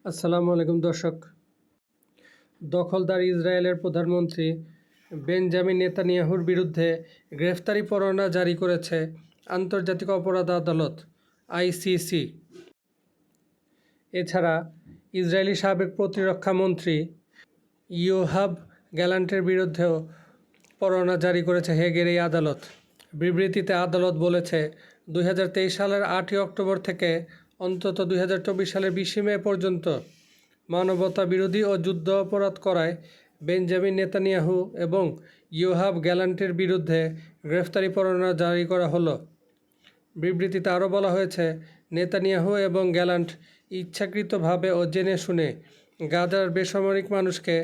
আসসালামু আলাইকুম দর্শক। দখলদার ইসরায়েলের প্রধানমন্ত্রী বেঞ্জামিন নেতানিয়াহুর বিরুদ্ধে গ্রেফতারি পরোয়ানা জারি করেছে আন্তর্জাতিক অপরাধ আদালত আইসিসি। এছাড়া ইসরায়েলি সাবেক প্রতিরক্ষা মন্ত্রী ইয়োহাব গ্যালান্টের বিরুদ্ধেও পরোয়ানা জারি করেছে হেগের এই আদালত। বিবৃতিতে আদালত বলেছে, 2023 সালের 8ই অক্টোবর থেকে অন্তত 2024 সালের 20 মে পর্যন্ত মানবতা বিরোধী ও যুদ্ধ অপরাধ করায় বেঞ্জামিন নেতানিয়াহু এবং ইয়োহাব গ্যালান্টের বিরুদ্ধে গ্রেফতারি পরোয়ানা জারি করা হলো। বিবৃতিতে আরও বলা হয়েছে, নেতানিয়াহু এবং গ্যালান্ট ইচ্ছাকৃতভাবে ও জেনে শুনে গাজার বেসামরিক মানুষকে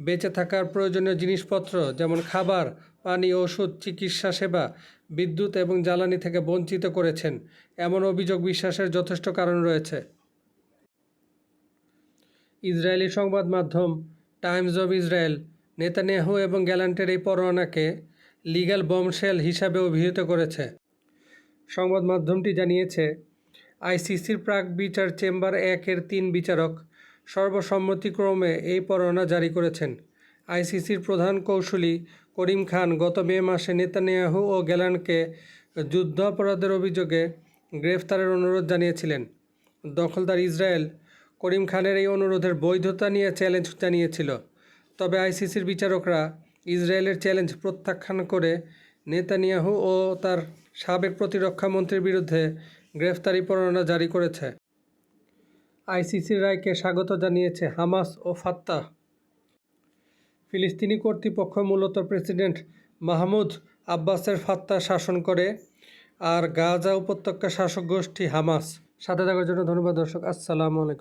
বেঁচে থাকার প্রয়োজনীয় জিনিসপত্র যেমন খাবার, পানি, ওষুধ, চিকিৎসা সেবা, বিদ্যুৎ এবং জ্বালানি থেকে বঞ্চিত করেছেন, এমন অভিযোগ বিশ্বাসের যথেষ্ট কারণ রয়েছে। ইসরায়েলি সংবাদ মাধ্যম টাইমস অব ইসরায়েল নেতানিয়াহু এবং গ্যালান্টের এই পরোয়ানাকে লিগ্যাল বমশেল হিসাবে অভিহিত করেছে। সংবাদ মাধ্যমটি জানিয়েছে, আইসিসির প্রাক বিচার চেম্বার 1-এর 3 বিচারক সর্বসম্মতিক্রমে এই পরোয়ানা জারি করেছেন। আইসিসির প্রধান কৌঁসুলি করিম খান গত মে মাসে নেতানিয়াহু ও গ্যালান্টকে যুদ্ধ অপরাধের অভিযোগে গ্রেফতারের অনুরোধ জানিয়েছিলেন। দখলদার ইসরায়েল করিম খানের এই অনুরোধের বৈধতা নিয়ে চ্যালেঞ্জ জানিয়েছিল, তবে আইসিসির বিচারকরা ইসরায়েলের চ্যালেঞ্জ প্রত্যাখ্যান করে নেতানিয়াহু ও তার সাবেক প্রতিরক্ষা মন্ত্রীর বিরুদ্ধে গ্রেফতারি পরোয়ানা জারি করেছে। আইসিসির রায়কে স্বাগত জানিয়েছে হামাস ও ফাত্তাহ। ফিলিস্তিনি কর্তৃপক্ষ মূলত প্রেসিডেন্ট মাহমুদ আব্বাসের ফাত্তাহ শাসন করে, আর গাজা উপত্যকা শাসক গোষ্ঠী হামাস। সাথে থাকার জন্য ধন্যবাদ দর্শক। আসসালামু আলাইকুম।